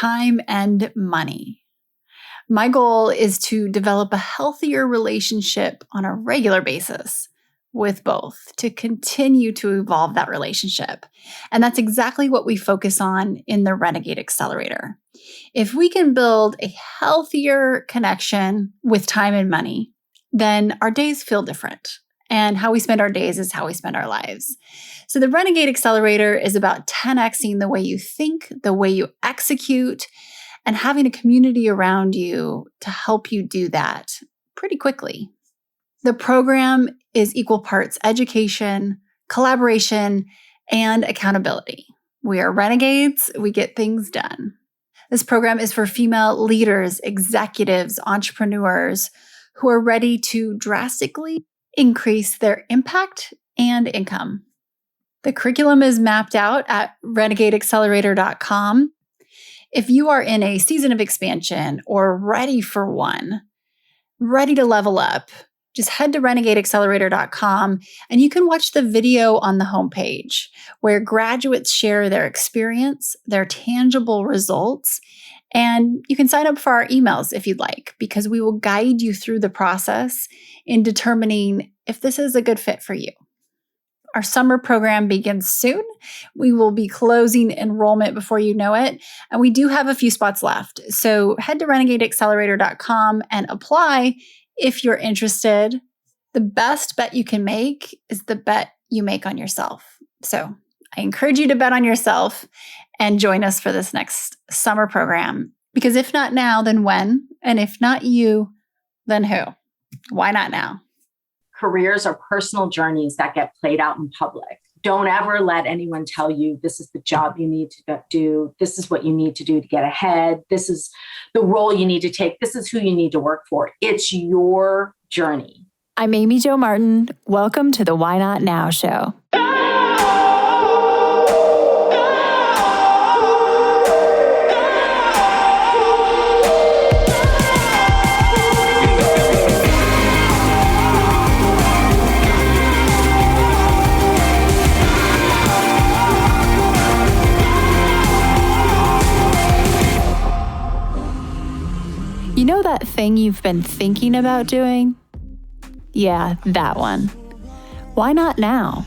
time and money. My goal is to develop a healthier relationship on a regular basis with both, to continue to evolve that relationship. And that's exactly what we focus on in the Renegade Accelerator. If we can build a healthier connection with time and money, then our days feel different. And how we spend our days is how we spend our lives. So the Renegade Accelerator is about 10xing the way you think, the way you execute, and having a community around you to help you do that pretty quickly. The program is equal parts education, collaboration, and accountability. We are renegades. We get things done. This program is for female leaders, executives, entrepreneurs who are ready to drastically increase their impact and income. The curriculum is mapped out at renegadeaccelerator.com. If you are in a season of expansion or ready for one, ready to level up, just head to renegadeaccelerator.com and you can watch the video on the homepage where graduates share their experience, their tangible results, and you can sign up for our emails if you'd like, because we will guide you through the process in determining if this is a good fit for you. Our summer program begins soon. We will be closing enrollment before you know it, and we do have a few spots left. So head to renegadeaccelerator.com and apply if you're interested. The best bet you can make is the bet you make on yourself. So I encourage you to bet on yourself and join us for this next summer program, because if not now, then when? And if not you, then who? Why not now? Careers are personal journeys that get played out in public. Don't ever let anyone tell you this is the job you need to do. This is what you need to do to get ahead. This is the role you need to take. This is who you need to work for. It's your journey. I'm Amy Jo Martin. Welcome to the Why Not Now show. You know that thing you've been thinking about doing? Yeah, that one. Why not now?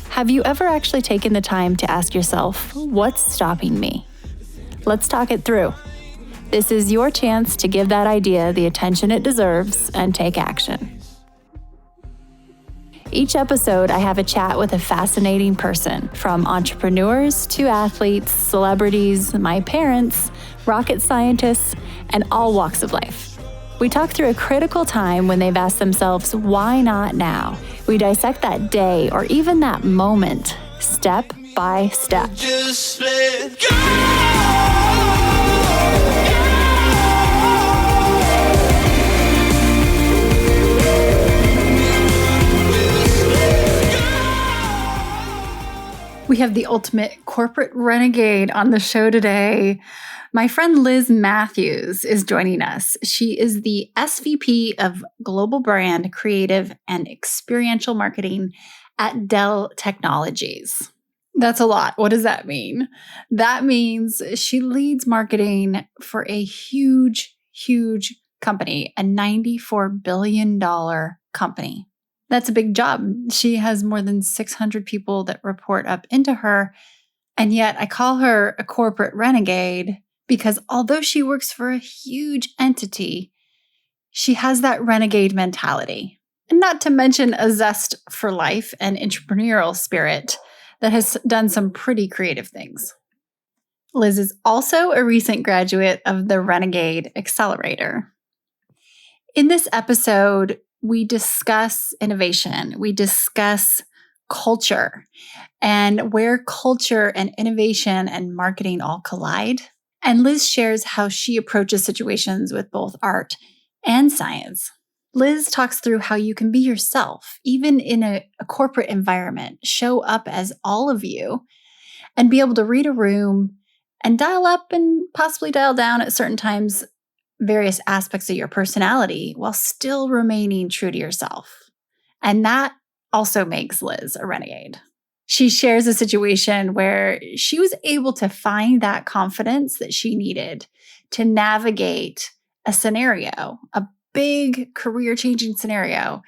Have you ever actually taken the time to ask yourself, what's stopping me? Let's talk it through. This is your chance to give that idea the attention it deserves and take action. Each episode, I have a chat with a fascinating person, from entrepreneurs to athletes, celebrities, my parents, rocket scientists, and all walks of life. We talk through a critical time when they've asked themselves, why not now? We dissect that day or even that moment, step by step. Just let go. We have the ultimate corporate renegade on the show today. My friend Liz Matthews is joining us. She is the SVP of Global Brand, Creative, and Experiential Marketing at Dell Technologies. That's a lot. What does that mean? That means she leads marketing for a huge, huge company, a $94 billion company. That's a big job. She has more than 600 people that report up into her. And yet I call her a corporate renegade because although she works for a huge entity, she has that renegade mentality. And not to mention a zest for life and entrepreneurial spirit that has done some pretty creative things. Liz is also a recent graduate of the Renegade Accelerator. In this episode, we discuss innovation, we discuss culture, and where culture and innovation and marketing all collide. And Liz shares how she approaches situations with both art and science. Liz talks through how you can be yourself, even in a corporate environment, show up as all of you, and be able to read a room and dial up and possibly dial down at certain times various aspects of your personality while still remaining true to yourself. And that also makes Liz a renegade. She shares a situation where she was able to find that confidence that she needed to navigate a scenario, a big career-changing scenario.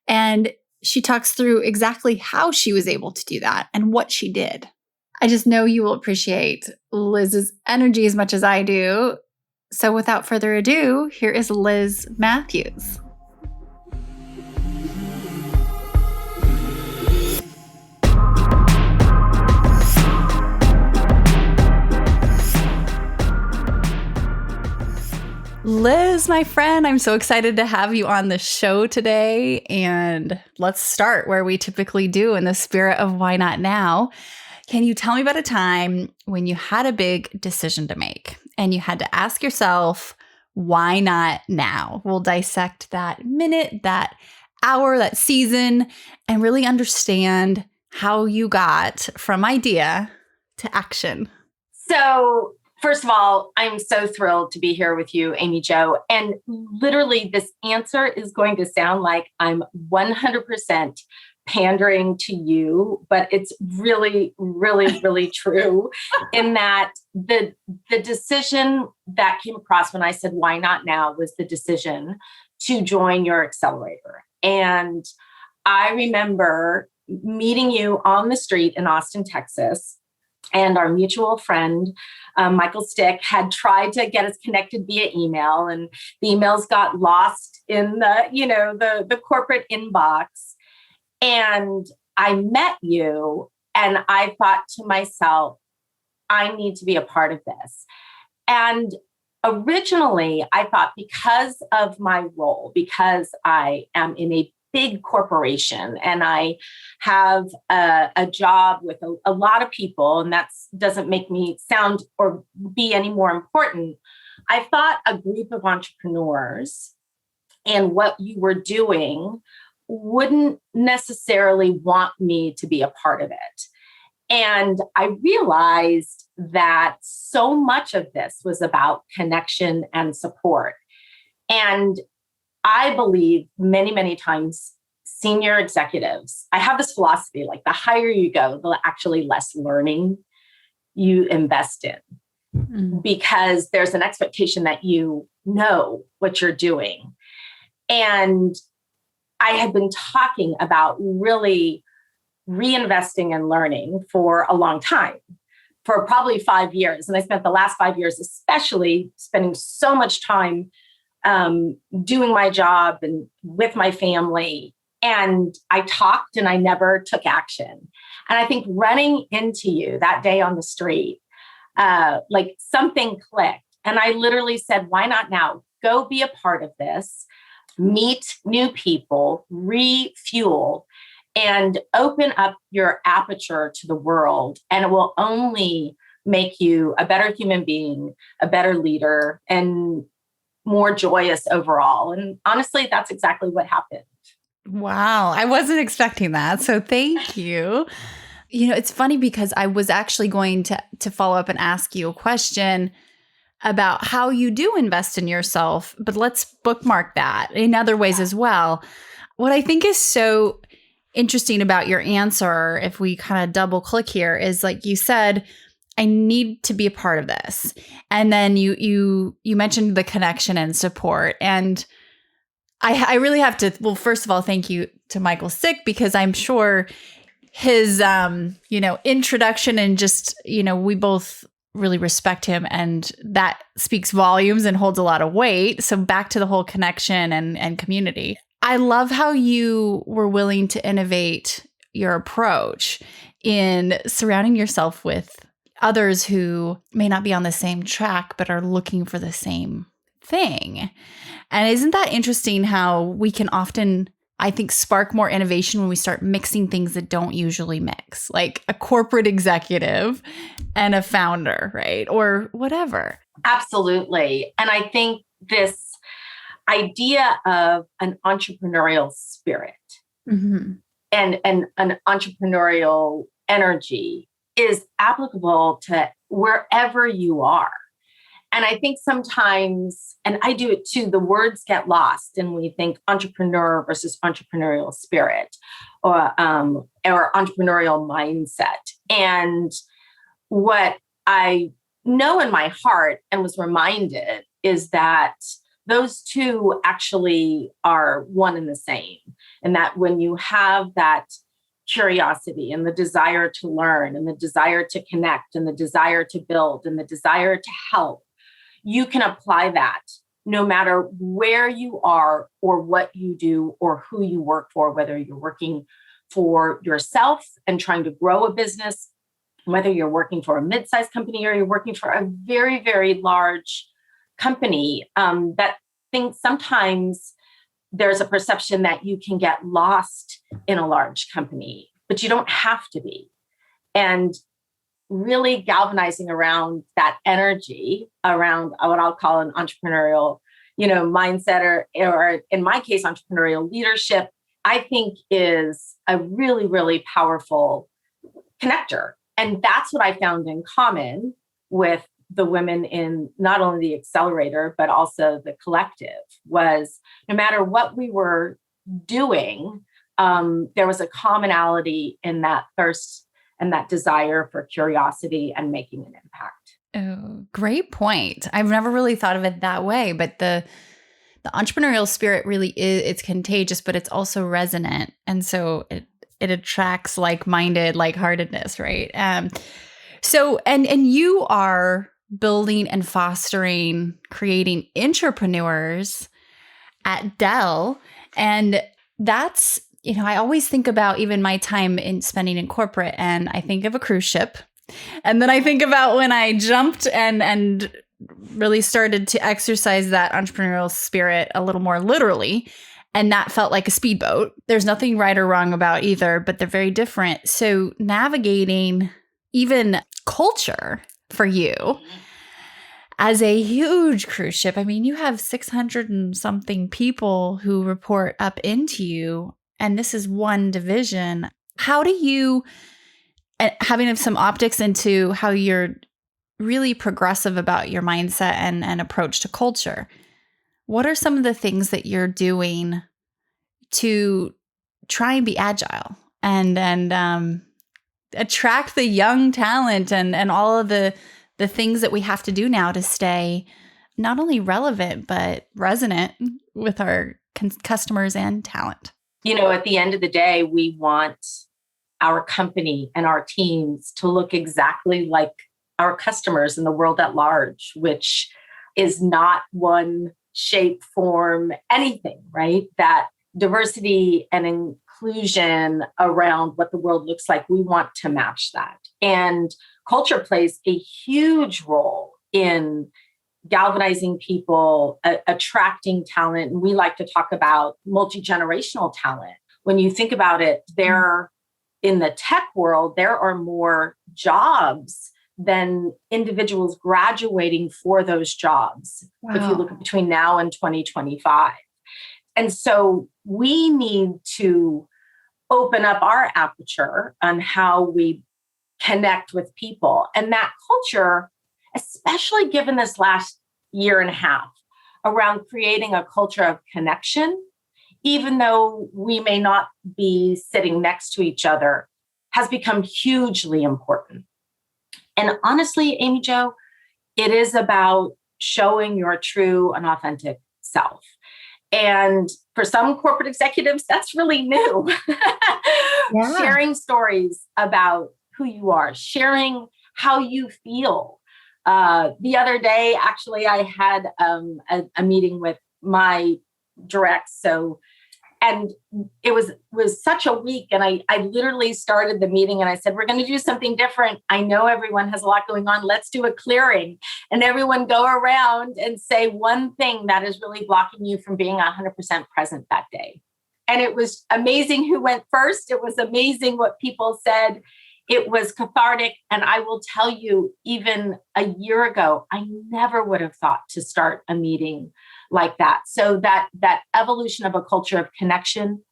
And she talks through exactly how she was able to do that and what she did. I just know you will appreciate Liz's energy as much as I do. So without further ado, here is Liz Matthews. Liz, my friend, I'm so excited to have you on the show today. And let's start where we typically do in the spirit of why not now. Can you tell me about a time when you had a big decision to make and you had to ask yourself, why not now? We'll dissect that minute, that hour, that season, and really understand how you got from idea to action. So, first of all, I'm so thrilled to be here with you, Amy Jo. And literally, this answer is going to sound like I'm 100% pandering to you, but it's really, really, really true in that the decision that came across when I said, why not now, was the decision to join your accelerator. And I remember meeting you on the street in Austin, Texas, and our mutual friend, Michael Stick, had tried to get us connected via email, and the emails got lost in the corporate inbox. And I met you and I thought to myself, I need to be a part of this. And originally I thought, because of my role, because I am in a big corporation and I have a job with a lot of people, and that doesn't make me sound or be any more important. I thought a group of entrepreneurs and what you were doing wouldn't necessarily want me to be a part of it. And I realized that so much of this was about connection and support. And I believe many, many times senior executives, I have this philosophy, like the higher you go, the actually less learning you invest in, because there's an expectation that you know what you're doing. And I had been talking about really reinvesting and learning for a long time, for probably 5 years. And I spent the last 5 years, especially spending so much time doing my job and with my family. And I talked and I never took action. And I think running into you that day on the street, like something clicked. And I literally said, why not now? Go be a part of this. Meet new people, refuel, and open up your aperture to the world. And it will only make you a better human being, a better leader, and more joyous overall. And honestly, that's exactly what happened. Wow. I wasn't expecting that. So thank you. You know, it's funny because I was actually going to follow up and ask you a question about how you do invest in yourself, but let's bookmark that in other ways as well. What I think is so interesting about your answer, if we kind of double click here, is like you said, I need to be a part of this. And then you mentioned the connection and support. And I really have to, well, first of all, thank you to Michael Stick, because I'm sure his, introduction and just, we both really respect him, and that speaks volumes and holds a lot of weight. So back to the whole connection and community. I love how you were willing to innovate your approach in surrounding yourself with others who may not be on the same track, but are looking for the same thing. And isn't that interesting how we can often, I think, spark more innovation when we start mixing things that don't usually mix, like a corporate executive and a founder, right? Or whatever. Absolutely. And I think this idea of an entrepreneurial spirit and an entrepreneurial energy is applicable to wherever you are. And I think sometimes, and I do it too, the words get lost and we think entrepreneur versus entrepreneurial spirit or entrepreneurial mindset. And what I know in my heart and was reminded is that those two actually are one and the same. And that when you have that curiosity and the desire to learn and the desire to connect and the desire to build and the desire to help, you can apply that no matter where you are or what you do or who you work for, whether you're working for yourself and trying to grow a business, whether you're working for a mid-sized company or you're working for a very, very large company. That thinks sometimes there's a perception that you can get lost in a large company, but you don't have to be. And really galvanizing around that energy around what I'll call an entrepreneurial, mindset or in my case, entrepreneurial leadership, I think is a really, really powerful connector. And that's what I found in common with the women in not only the accelerator, but also the collective was no matter what we were doing, there was a commonality in that thirst and that desire for curiosity and making an impact. Oh, great point. I've never really thought of it that way, but the entrepreneurial spirit really is, it's contagious, but it's also resonant. And so it attracts like-minded, like-heartedness, right? So you are building and fostering, creating entrepreneurs at Dell. And that's, I always think about even my time in spending in corporate, and I think of a cruise ship. And then I think about when I jumped and really started to exercise that entrepreneurial spirit a little more literally. And that felt like a speedboat. There's nothing right or wrong about either, but they're very different. So navigating even culture for you as a huge cruise ship, I mean, you have 600 and something people who report up into you, and this is one division. How do you, having some optics into how you're really progressive about your mindset and approach to culture, what are some of the things that you're doing to try and be agile and attract the young talent and all of the things that we have to do now to stay not only relevant, but resonant with our customers and talent? At the end of the day, we want our company and our teams to look exactly like our customers in the world at large, which is not one shape, form, anything, right? That diversity and inclusion around what the world looks like, we want to match that. And culture plays a huge role in galvanizing people, attracting talent. And we like to talk about multi-generational talent. When you think about it, in the tech world, there are more jobs than individuals graduating for those jobs. Wow. If you look between now and 2025. And so we need to open up our aperture on how we connect with people. And that culture, especially given this last year and a half, around creating a culture of connection, even though we may not be sitting next to each other, has become hugely important. And honestly, Amy Jo, it is about showing your true and authentic self. And for some corporate executives, that's really new. Yeah. Sharing stories about who you are, sharing how you feel. The other day, actually, I had a meeting with my directs. And it was such a week. And I literally started the meeting and I said, we're going to do something different. I know everyone has a lot going on. Let's do a clearing. And everyone go around and say one thing that is really blocking you from being 100% present that day. And it was amazing who went first. It was amazing what people said. It was cathartic. And I will tell you, even a year ago, I never would have thought to start a meeting like that. So that evolution of a culture of connection,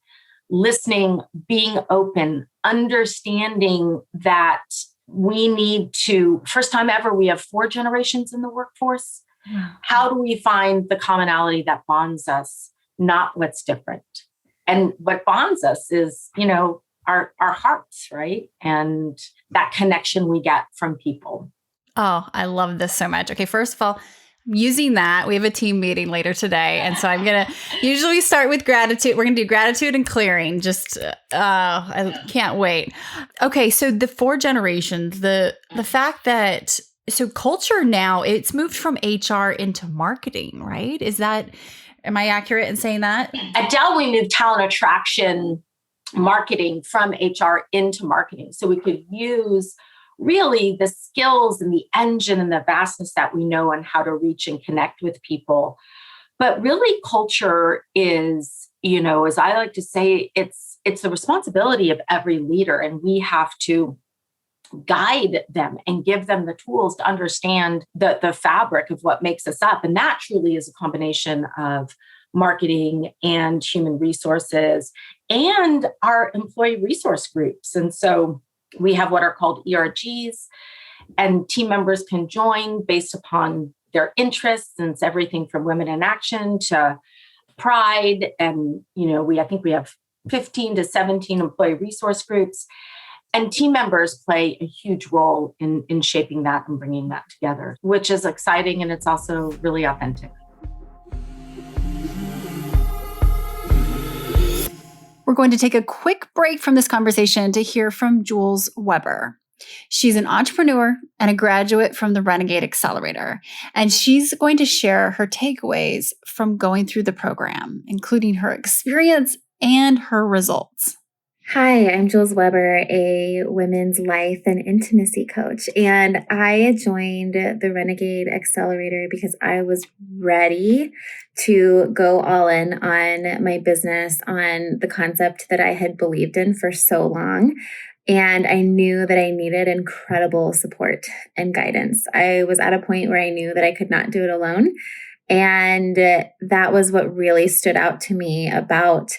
listening, being open, understanding that we need to, first time ever, we have 4 generations in the workforce. How do we find the commonality that bonds us, not what's different? And what bonds us is, our hearts, right? And that connection we get from people. Oh, I love this so much. Okay, first of all, using that, we have a team meeting later today. And so I'm going to usually start with gratitude. We're going to do gratitude and clearing. I can't wait. Okay, so the 4 generations, the fact that, so culture now, it's moved from HR into marketing, right? Am I accurate in saying that? At Dell, we moved talent attraction marketing from HR into marketing. So we could use really the skills and the engine and the vastness that we know on how to reach and connect with people. But really culture is, as I like to say, it's the responsibility of every leader, and we have to guide them and give them the tools to understand the fabric of what makes us up. And that truly is a combination of marketing and human resources and our employee resource groups. And so we have what are called ERGs, and team members can join based upon their interests. And it's everything from women in action to pride. And, I think we have 15 to 17 employee resource groups. And team members play a huge role in shaping that and bringing that together, which is exciting. And it's also really authentic. We're going to take a quick break from this conversation to hear from Jules Weber. She's an entrepreneur and a graduate from the Renegade Accelerator, and she's going to share her takeaways from going through the program, including her experience and her results. Hi, I'm Jules Weber, a women's life and intimacy coach, and I joined the Renegade Accelerator because I was ready to go all in on my business, on the concept that I had believed in for so long. And I knew that I needed incredible support and guidance. I was at a point where I knew that I could not do it alone. And that was what really stood out to me about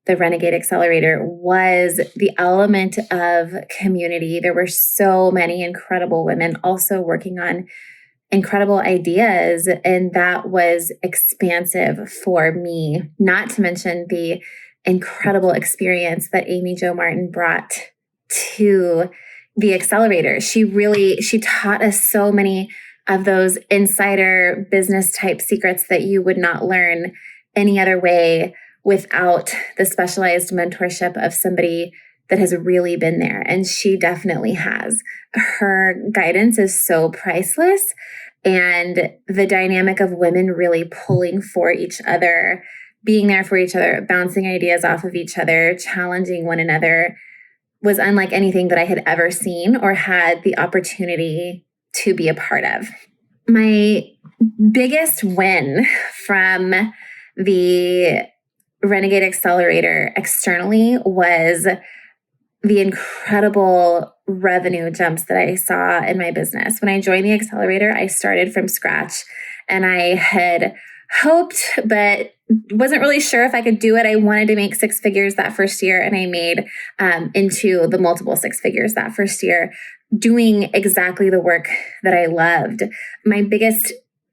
the Renegade Accelerator, was the element of community. There were so many incredible women also working on incredible ideas, and that was expansive for me, not to mention the incredible experience that Amy Jo Martin brought to the accelerator. She taught us so many of those insider business type secrets that you would not learn any other way without the specialized mentorship of somebody that has really been there. And she definitely has. Her guidance is so priceless. And the dynamic of women really pulling for each other, being there for each other, bouncing ideas off of each other, challenging one another, was unlike anything that I had ever seen or had the opportunity to be a part of. My biggest win from the Renegade Accelerator externally was the incredible revenue jumps that I saw in my business. When I joined the accelerator, I started from scratch, and I had hoped, but wasn't really sure if I could do it. I wanted to make 6 figures that first year, and I made into the multiple 6 figures that first year, doing exactly the work that I loved. My biggest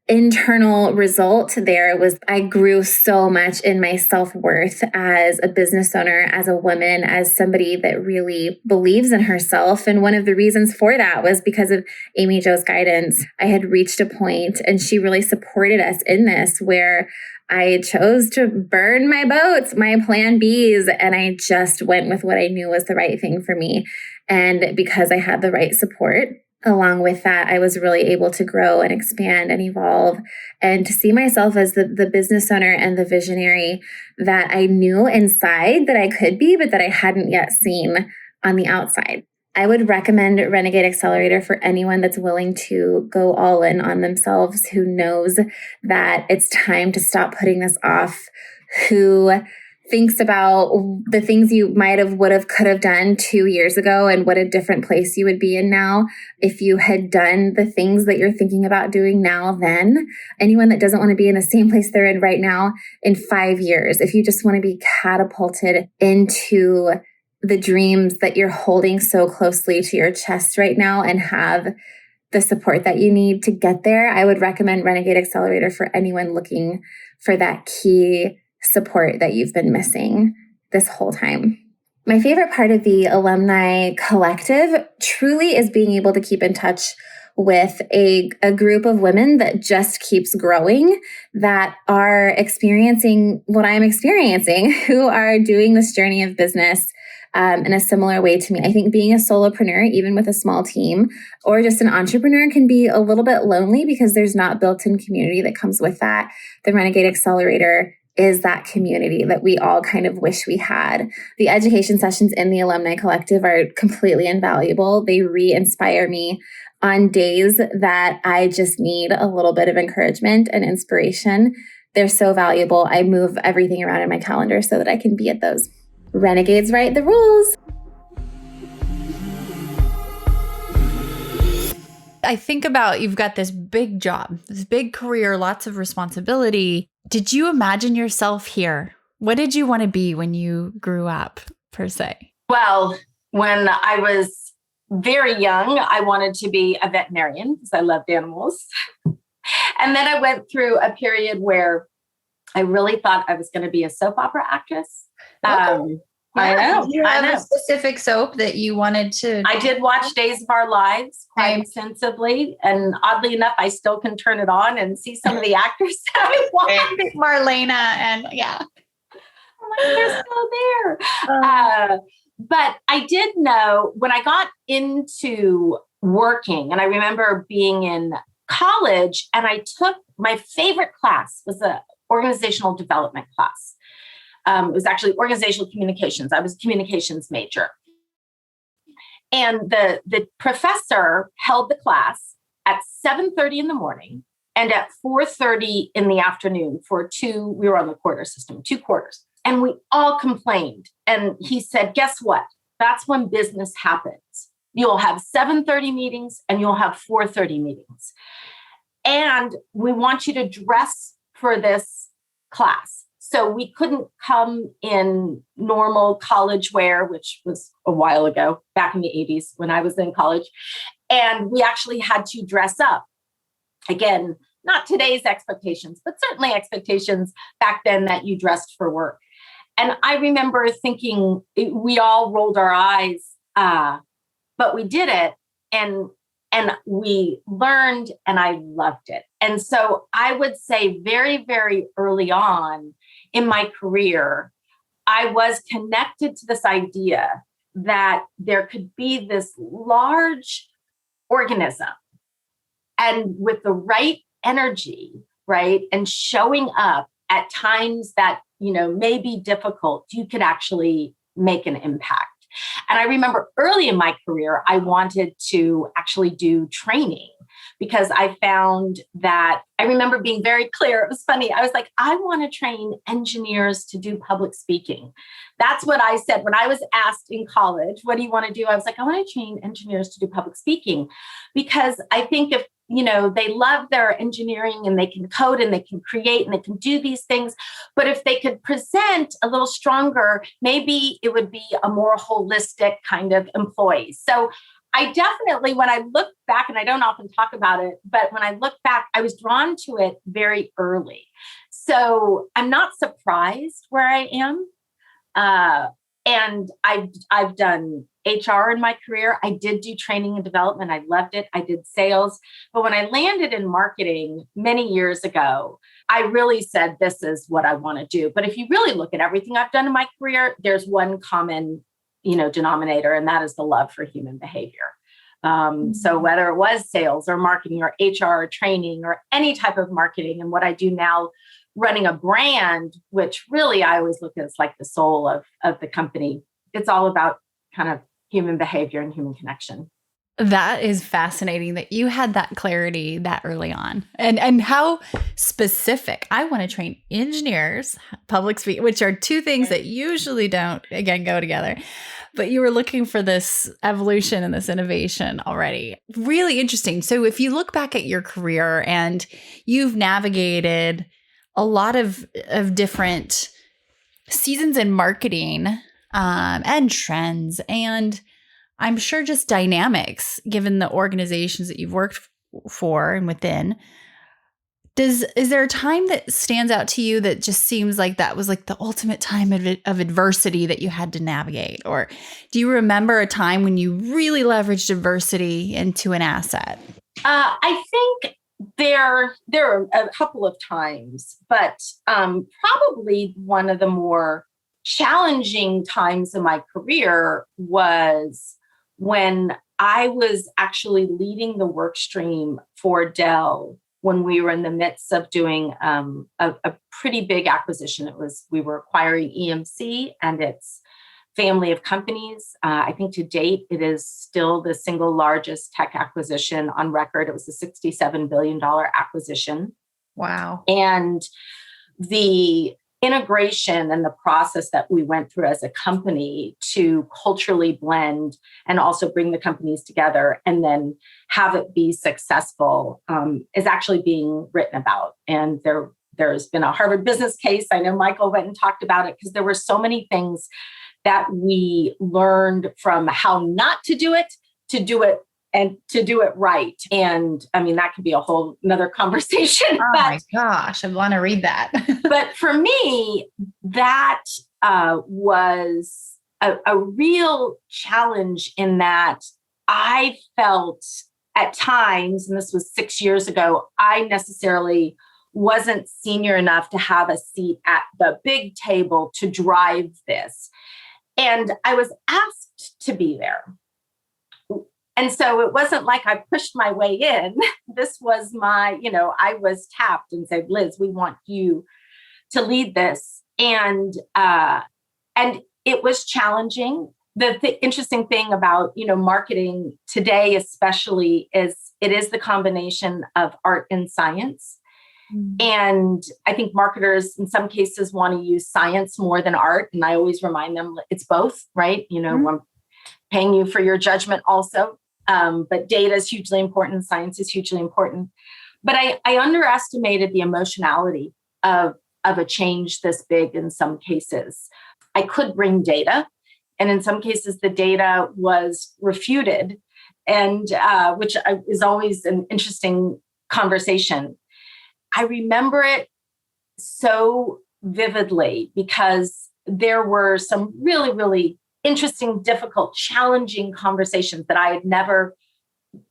internal result there was I grew so much in my self-worth as a business owner, as a woman, as somebody that really believes in herself. And one of the reasons for that was because of Amy Jo's guidance. I had reached a point, and she really supported us in this, where I chose to burn my boats, my plan Bs, and I just went with what I knew was the right thing for me. And because I had the right support, along with that, I was really able to grow and expand and evolve, and to see myself as the business owner and the visionary that I knew inside that I could be, but that I hadn't yet seen on the outside. I would recommend Renegade Accelerator for anyone that's willing to go all in on themselves, who knows that it's time to stop putting this off, who thinks about the things you could have done 2 years ago, and what a different place you would be in now if you had done the things that you're thinking about doing now then. Anyone that doesn't want to be in the same place they're in right now in 5 years, if you just want to be catapulted into the dreams that you're holding so closely to your chest right now, and have the support that you need to get there, I would recommend Renegade Accelerator for anyone looking for that key support that you've been missing this whole time. My favorite part of the alumni collective truly is being able to keep in touch with a group of women that just keeps growing, that are experiencing what I'm experiencing, who are doing this journey of business in a similar way to me. I think being a solopreneur, even with a small team, or just an entrepreneur, can be a little bit lonely because there's not built-in community that comes with that. The Renegade Accelerator is that community that we all kind of wish we had. The education sessions in the Alumni Collective are completely invaluable. They re-inspire me on days that I just need a little bit of encouragement and inspiration. They're so valuable. I move everything around in my calendar so that I can be at those. Renegades write the rules. I think about you've got this big job, this big career, lots of responsibility. Did you imagine yourself here? What did you want to be when you grew up, per se? Well, when I was very young, I wanted to be a veterinarian because I loved animals. And then I went through a period where I really thought I was going to be a soap opera actress. Okay. I know. You have a specific soap that you wanted to. I did watch Days of Our Lives quite extensively. And oddly enough, I still can turn it on and see some of the actors that I watched. Marlena and yeah. I'm like, they're still there. But I did know when I got into working, and I remember being in college, and I took my favorite class was a organizational development class. It was actually organizational communications. I was a communications major. And the professor held the class at 7:30 in the morning and at 4:30 in the afternoon for we were on the quarter system, 2 quarters. And we all complained. And he said, guess what? That's when business happens. You'll have 7:30 meetings and you'll have 4:30 meetings. And we want you to dress for this class. So we couldn't come in normal college wear, which was a while ago, back in the 80s when I was in college. And we actually had to dress up. Again, not today's expectations, but certainly expectations back then that you dressed for work. And I remember thinking, we all rolled our eyes, but we did it. And we learned, and I loved it. And so I would say very, very early on in my career, I was connected to this idea that there could be this large organism, and with the right energy, right, and showing up at times that, may be difficult, you could actually make an impact. And I remember early in my career, I wanted to actually do training because I found that I remember being very clear. It was funny. I was like, I want to train engineers to do public speaking. That's what I said when I was asked in college, what do you want to do? I was like, I want to train engineers to do public speaking because I think if they love their engineering and they can code and they can create and they can do these things. But if they could present a little stronger, maybe it would be a more holistic kind of employee. So I definitely, when I look back, and I don't often talk about it, but when I look back, I was drawn to it very early. So I'm not surprised where I am. And I've done HR in my career. I did do training and development. I loved it. I did sales. But when I landed in marketing many years ago, I really said, this is what I want to do. But if you really look at everything I've done in my career, there's one common, denominator, and that is the love for human behavior. So whether it was sales or marketing or HR or training or any type of marketing, and what I do now, running a brand, which really I always look at as like the soul of the company. It's all about kind of human behavior and human connection. That is fascinating that you had that clarity that early on, and how specific. I want to train engineers, public speak, which are two things that usually don't, again, go together. But you were looking for this evolution and this innovation already. Really interesting. So if you look back at your career and you've navigated a lot of different seasons in marketing and trends and I'm sure just dynamics, given the organizations that you've worked for and within. Is there a time that stands out to you that just seems like that was like the ultimate time of adversity that you had to navigate? Or do you remember a time when you really leveraged adversity into an asset? I think there are a couple of times, but probably one of the more challenging times in my career was when I was actually leading the work stream for Dell when we were in the midst of doing a pretty big acquisition. We were acquiring EMC and its family of companies. I think to date, it is still the single largest tech acquisition on record. It was a $67 billion acquisition. Wow. And the integration and the process that we went through as a company to culturally blend and also bring the companies together and then have it be successful is actually being written about. And there's been a Harvard business case. I know Michael went and talked about it because there were so many things that we learned from how not to do it, and to do it right. And I mean, that could be a whole another conversation. Oh my gosh, I want to read that. But for me, that was a real challenge in that I felt at times, and this was 6 years ago, I necessarily wasn't senior enough to have a seat at the big table to drive this. And I was asked to be there. And so it wasn't like I pushed my way in. This was I was tapped and said, Liz, we want you to lead this. And it was challenging. The interesting thing about, marketing today, especially, is it is the combination of art and science. Mm-hmm. And I think marketers in some cases want to use science more than art. And I always remind them it's both, right? Mm-hmm. I'm paying you for your judgment also. But data is hugely important. Science is hugely important. But I underestimated the emotionality of a change this big in some cases. I could bring data. And in some cases, the data was refuted, and which is always an interesting conversation. I remember it so vividly because there were some really, really interesting, difficult, challenging conversations that I had never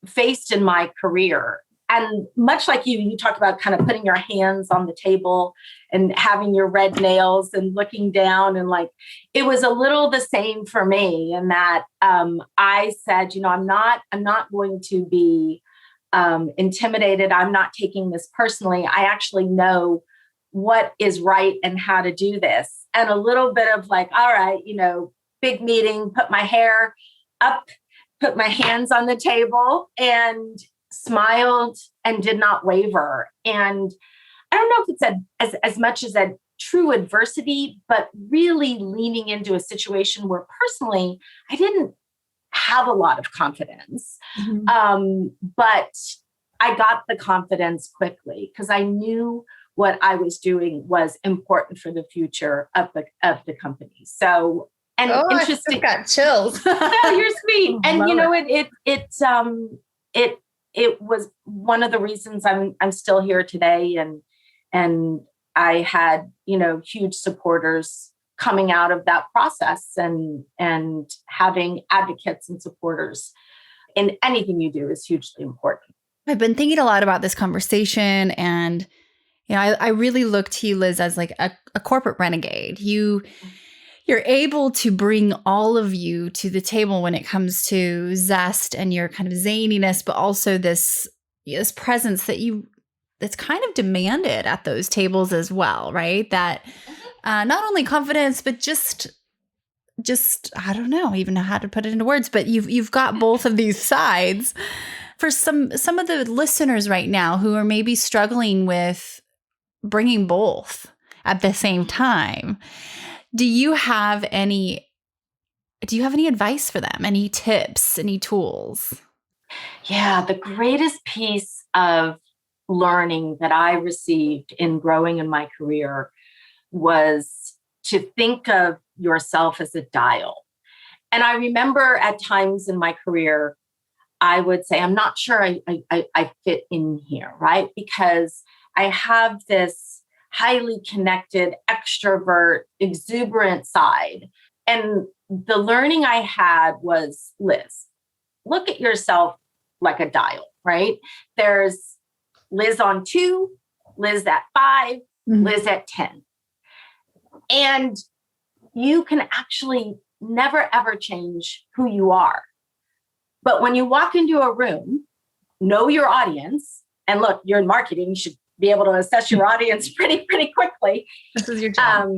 faced in my career. And much like you talked about kind of putting your hands on the table and having your red nails and looking down, and it was a little the same for me in that I said, I'm not going to be intimidated. I'm not taking this personally. I actually know what is right and how to do this. And a little bit of all right, big meeting, put my hair up, put my hands on the table, and smiled and did not waver. And I don't know if it's as much as a true adversity, but really leaning into a situation where personally I didn't have a lot of confidence. Mm-hmm. But I got the confidence quickly because I knew what I was doing was important for the future of the company. So, and interesting. I just got chills. Oh, you're sweet. And it was one of the reasons I'm still here today. And I had, huge supporters coming out of that process, and having advocates and supporters in anything you do is hugely important. I've been thinking a lot about this conversation, and I really look to you, Liz, as like a corporate renegade. You're able to bring all of you to the table when it comes to zest and your kind of zaniness, but also this presence that's kind of demanded at those tables as well, right? That not only confidence, but just I don't know even know how to put it into words, but you've got both of these sides. For some of the listeners right now who are maybe struggling with bringing both at the same time, do you have any advice for them? Any tips, any tools? Yeah, the greatest piece of learning that I received in growing in my career was to think of yourself as a dial. And I remember at times in my career, I would say, I'm not sure I fit in here, right? Because I have this highly connected, extrovert, exuberant side. And the learning I had was, Liz, look at yourself like a dial, right? There's Liz on 2, Liz at 5, Liz at 10. And you can actually never, ever change who you are. But when you walk into a room, know your audience, and look, you're in marketing, you should be able to assess your audience pretty quickly. This is your job.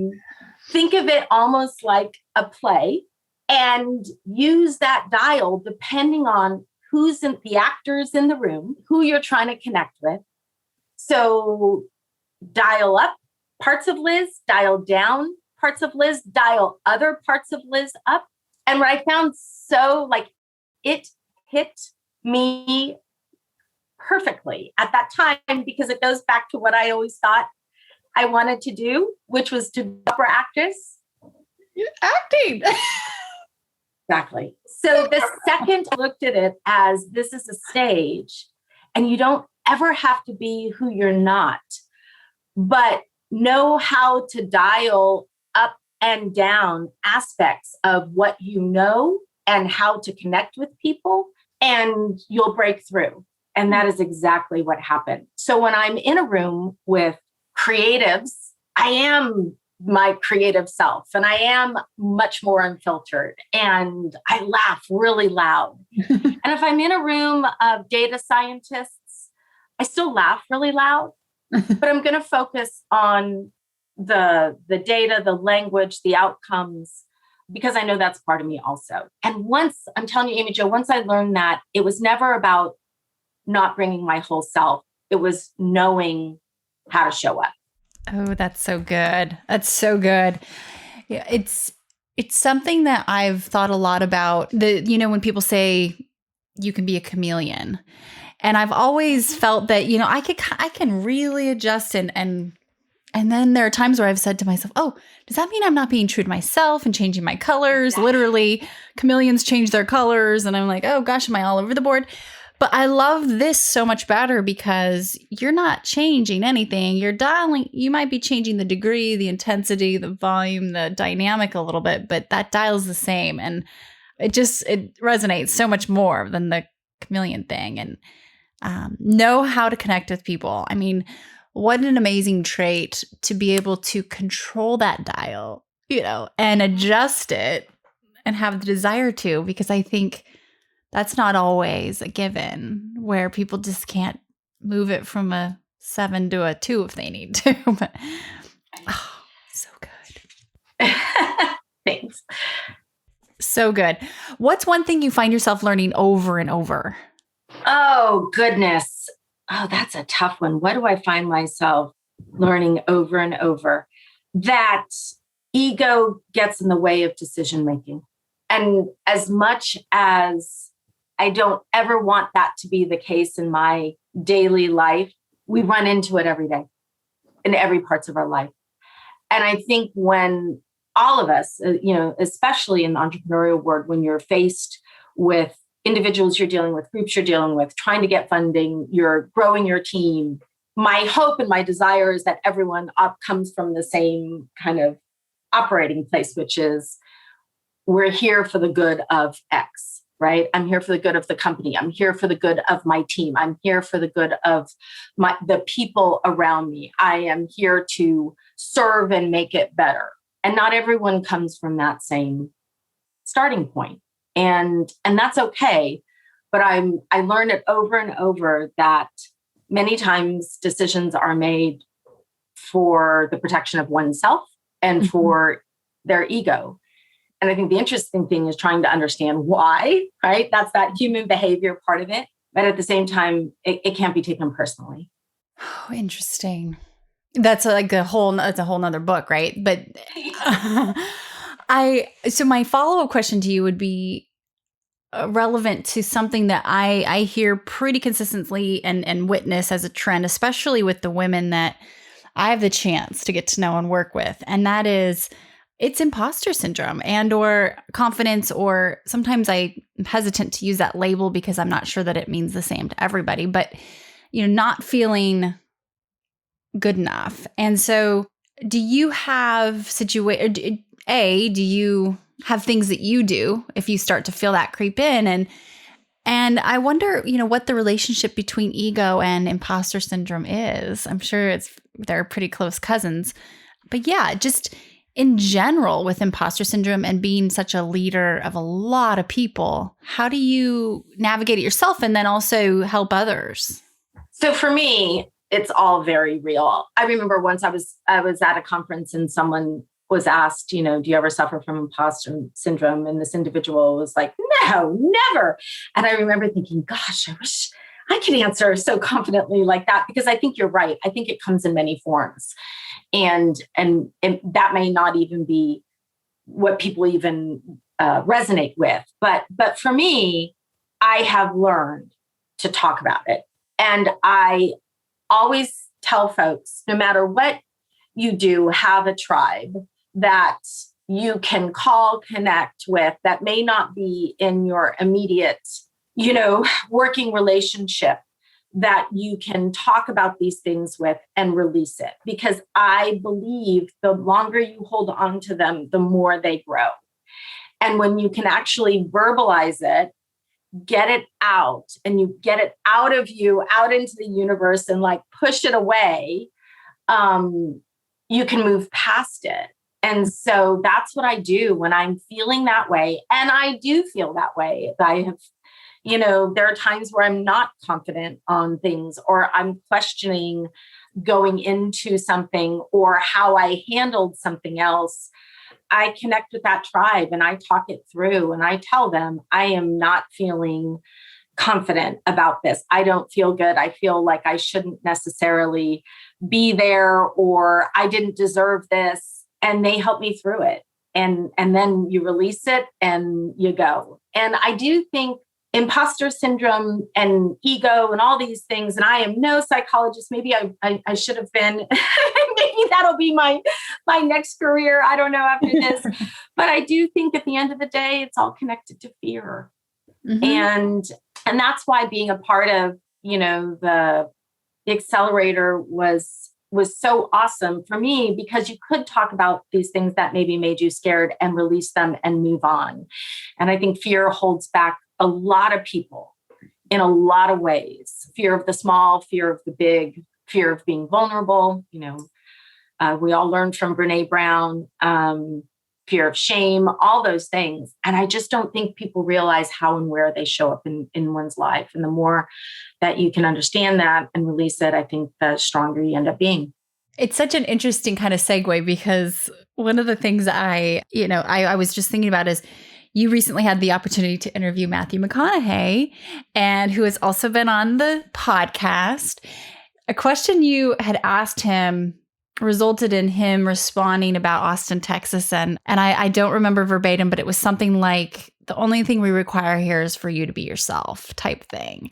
Think of it almost like a play and use that dial depending on who's in the actors in the room, who you're trying to connect with. So dial up parts of Liz, dial down parts of Liz, dial other parts of Liz up. And what I found so it hit me perfectly at that time, because it goes back to what I always thought I wanted to do, which was to be opera actress. You're acting. Exactly. So the second I looked at it as this is a stage, and you don't ever have to be who you're not, but know how to dial up and down aspects of what you know and how to connect with people, and you'll break through. And that is exactly what happened. So when I'm in a room with creatives, I am my creative self, and I am much more unfiltered, and I laugh really loud. And if I'm in a room of data scientists, I still laugh really loud, but I'm going to focus on the data, the language, the outcomes, because I know that's part of me also. And once, I'm telling you, Amy Jo, once I learned that, it was never about not bringing my whole self. It was knowing how to show up. Oh, that's so good. That's so good. Yeah, it's something that I've thought a lot about. When people say you can be a chameleon, and I've always felt that, I can really adjust and then there are times where I've said to myself, oh, does that mean I'm not being true to myself and changing my colors? Literally, chameleons change their colors. And I'm like, oh gosh, am I all over the board? But I love this so much better because you're not changing anything. You're dialing, you might be changing the degree, the intensity, the volume, the dynamic a little bit, but that dial's the same. And it resonates so much more than the chameleon thing. And know how to connect with people. I mean, what an amazing trait to be able to control that dial, and adjust it and have the desire to, because I think that's not always a given, where people just can't move it from a 7 to a 2 if they need to. But, so good. Thanks. So good. What's one thing you find yourself learning over and over? Oh, goodness. Oh, that's a tough one. What do I find myself learning over and over? That ego gets in the way of decision making. And as much as I don't ever want that to be the case in my daily life, we run into it every day in every parts of our life. And I think when all of us, especially in the entrepreneurial world, when you're faced with individuals you're dealing with, groups you're dealing with, trying to get funding, you're growing your team. My hope and my desire is that everyone comes from the same kind of operating place, which is we're here for the good of X, right? I'm here for the good of the company. I'm here for the good of my team. I'm here for the good of the people around me. I am here to serve and make it better. And not everyone comes from that same starting point. And that's okay. But I learned it over and over that many times decisions are made for the protection of oneself and for their ego. And I think the interesting thing is trying to understand why, right? That's that human behavior part of it. But at the same time, it can't be taken personally. Oh, interesting. That's a whole nother book, right? But so my follow-up question to you would be relevant to something that I hear pretty consistently and witness as a trend, especially with the women that I have the chance to get to know and work with. And that is, it's imposter syndrome and or confidence, or sometimes I'm hesitant to use that label because I'm not sure that it means the same to everybody, but not feeling good enough. And so do you have do you have things that you do if you start to feel that creep in? And I wonder, what the relationship between ego and imposter syndrome is. I'm sure they're pretty close cousins. But yeah, just in general with imposter syndrome and being such a leader of a lot of people, how do you navigate it yourself and then also help others? So for me, it's all very real. I remember once I was at a conference and someone was asked, do you ever suffer from imposter syndrome? And this individual was like, no, never. And I remember thinking, gosh, I wish I could answer so confidently like that, because I think you're right. I think it comes in many forms. And that may not even be what people even resonate with. But for me, I have learned to talk about it. And I always tell folks, no matter what you do, have a tribe that you can call, connect with, that may not be in your immediate, working relationship, that you can talk about these things with and release it. Because I believe the longer you hold on to them, the more they grow. And when you can actually verbalize it, get it out, and you get it out of you, out into the universe, and like push it away, you can move past it. And so that's what I do when I'm feeling that way. And I do feel that way. I have, there are times where I'm not confident on things, or I'm questioning going into something or how I handled something else. I connect with that tribe and I talk it through, and I tell them, I am not feeling confident about this. I don't feel good. I feel like I shouldn't necessarily be there, or I didn't deserve this. And they help me through it. And then you release it and you go. And I do think imposter syndrome and ego and all these things, and I am no psychologist. Maybe I should have been. Maybe that'll be my next career. I don't know after this. But I do think at the end of the day, it's all connected to fear. Mm-hmm. And that's why being a part of, the accelerator was so awesome for me, because you could talk about these things that maybe made you scared and release them and move on. And I think fear holds back a lot of people in a lot of ways. Fear of the small, fear of the big, fear of being vulnerable. We all learned from Brene Brown, fear of shame, all those things. And I just don't think people realize how and where they show up in one's life. And the more that you can understand that and release it, I think the stronger you end up being. It's such an interesting kind of segue, because one of the things I was just thinking about is you recently had the opportunity to interview Matthew McConaughey, and who has also been on the podcast. A question you had asked him resulted in him responding about Austin, Texas. And I don't remember verbatim, but it was something like, the only thing we require here is for you to be yourself type thing.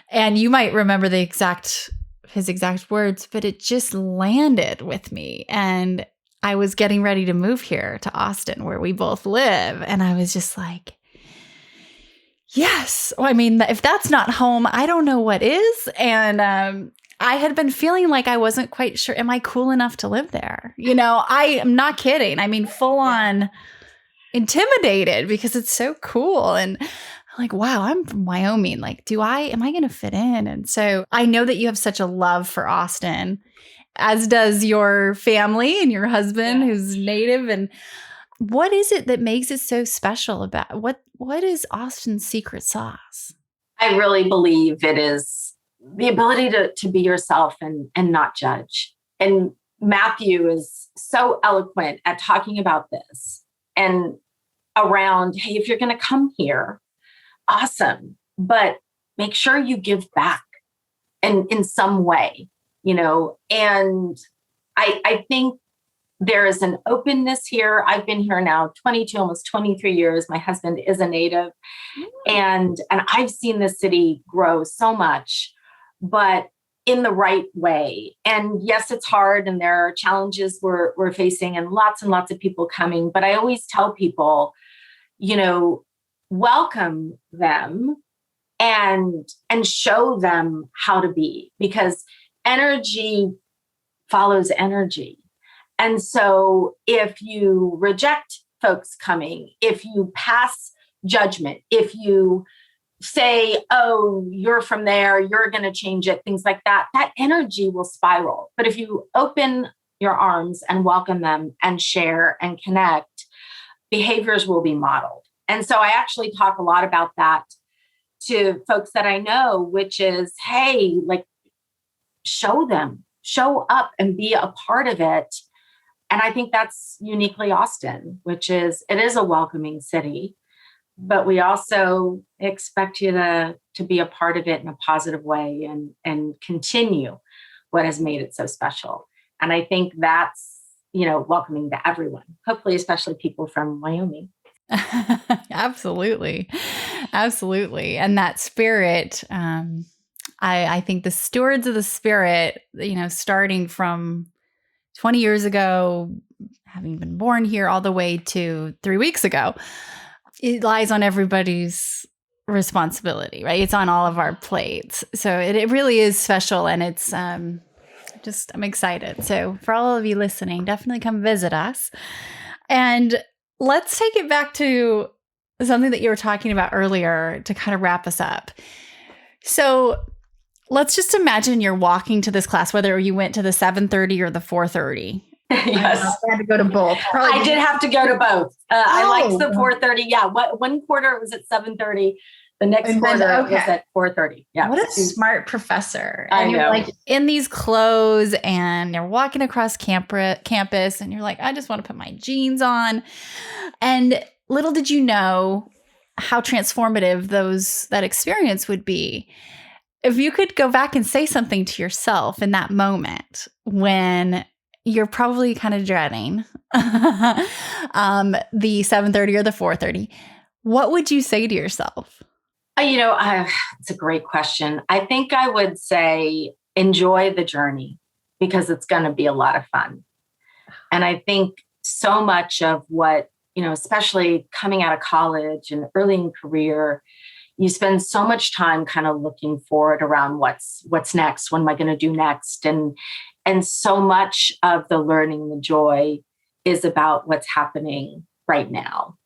And you might remember his exact words, but it just landed with me. And I was getting ready to move here to Austin, where we both live. And I was just like, yes. Well, I mean, if that's not home, I don't know what is. And I had been feeling like I wasn't quite sure, am I cool enough to live there? I am not kidding. I mean, full on intimidated, because it's so cool. And I'm like, wow, I'm from Wyoming. Like, am I going to fit in? And so I know that you have such a love for Austin, as does your family and your husband, who's native. And what is it that makes it so special about what is Austin's secret sauce? I really believe it is the ability to be yourself and not judge. And Matthew is so eloquent at talking about this and around, hey, if you're going to come here, awesome, but make sure you give back in some way, and I think there is an openness here. I've been here now 22, almost 23 years. My husband is a native, and I've seen this city grow so much. But in the right way. And yes, it's hard and there are challenges we're facing and lots of people coming. But I always tell people, welcome them and show them how to be, because energy follows energy. And so if you reject folks coming, if you pass judgment, if you say, oh, you're from there, you're going to change it, things like that, that energy will spiral. But if you open your arms and welcome them and share and connect, behaviors will be modeled. And so I actually talk a lot about that to folks that I know, which is, hey, like, show up and be a part of it. And I think that's uniquely Austin, which is, it is a welcoming city. But we also expect you to be a part of it in a positive way and continue what has made it so special. And I think that's, welcoming to everyone, hopefully, especially people from Wyoming. Absolutely. Absolutely. And that spirit, I think the stewards of the spirit, starting from 20 years ago, having been born here all the way to 3 weeks ago, it lies on everybody's responsibility, right? It's on all of our plates. So it really is special. And it's I'm excited. So for all of you listening, definitely come visit us. And let's take it back to something that you were talking about earlier to kind of wrap us up. So let's just imagine you're walking to this class, whether you went to the 7:30 or the 4:30. Yes. I had to go to both. I did have to go to both. I liked the 4:30. Yeah. One quarter it was at 7:30. The next quarter was at 4:30. Yeah. What a smart professor. I and know. You're like In these clothes and you're walking across campus and you're like, I just want to put my jeans on. And little did you know how transformative that experience would be. If you could go back and say something to yourself in that moment when you're probably kind of dreading the 7:30 or the 4:30, what would you say to yourself? It's a great question. I think I would say enjoy the journey, because it's going to be a lot of fun. And I think so much of what, especially coming out of college and early in career, you spend so much time kind of looking forward around what's next, what am I going to do next? And so much of the learning, the joy is about what's happening right now.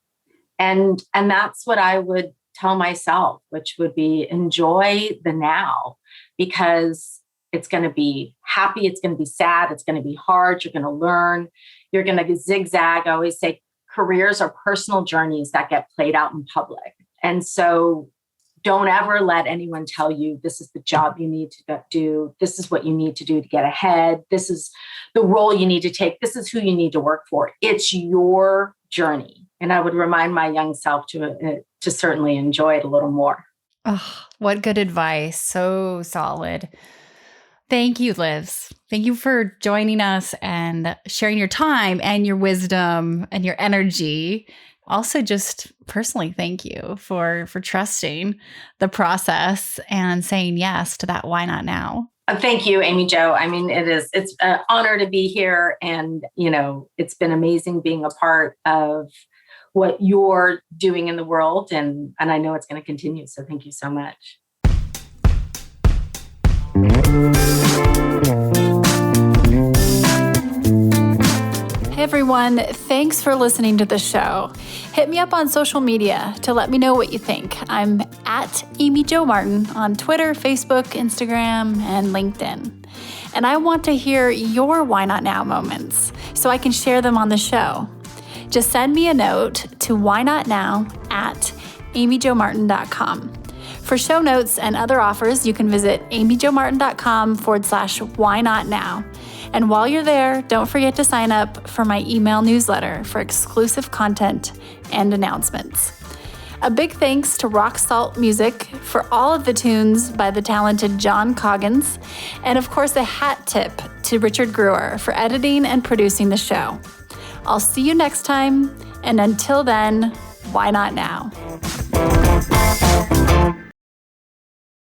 And that's what I would tell myself, which would be enjoy the now, because it's going to be happy. It's going to be sad. It's going to be hard. You're going to learn. You're going to zigzag. I always say careers are personal journeys that get played out in public. And so don't ever let anyone tell you this is the job you need to do. This is what you need to do to get ahead. This is the role you need to take. This is who you need to work for. It's your journey. And I would remind my young self to certainly enjoy it a little more. Oh, what good advice. So solid. Thank you, Liz. Thank you for joining us and sharing your time and your wisdom and your energy. Also, just personally, thank you for trusting the process and saying yes to that why not now. Thank you, Amy Jo. I mean, it's an honor to be here. And, it's been amazing being a part of what you're doing in the world. And I know it's going to continue. So thank you so much. Hey everyone, thanks for listening to the show. Hit me up on social media to let me know what you think. I'm at Amy Jo Martin on Twitter, Facebook, Instagram, and LinkedIn. And I want to hear your why not now moments so I can share them on the show. Just send me a note to whynotnow@amyjomartin.com. For show notes and other offers, you can visit amyjomartin.com/whynotnow. And while you're there, don't forget to sign up for my email newsletter for exclusive content and announcements. A big thanks to Rock Salt Music for all of the tunes by the talented John Coggins. And of course, a hat tip to Richard Brewer for editing and producing the show. I'll see you next time. And until then, why not now?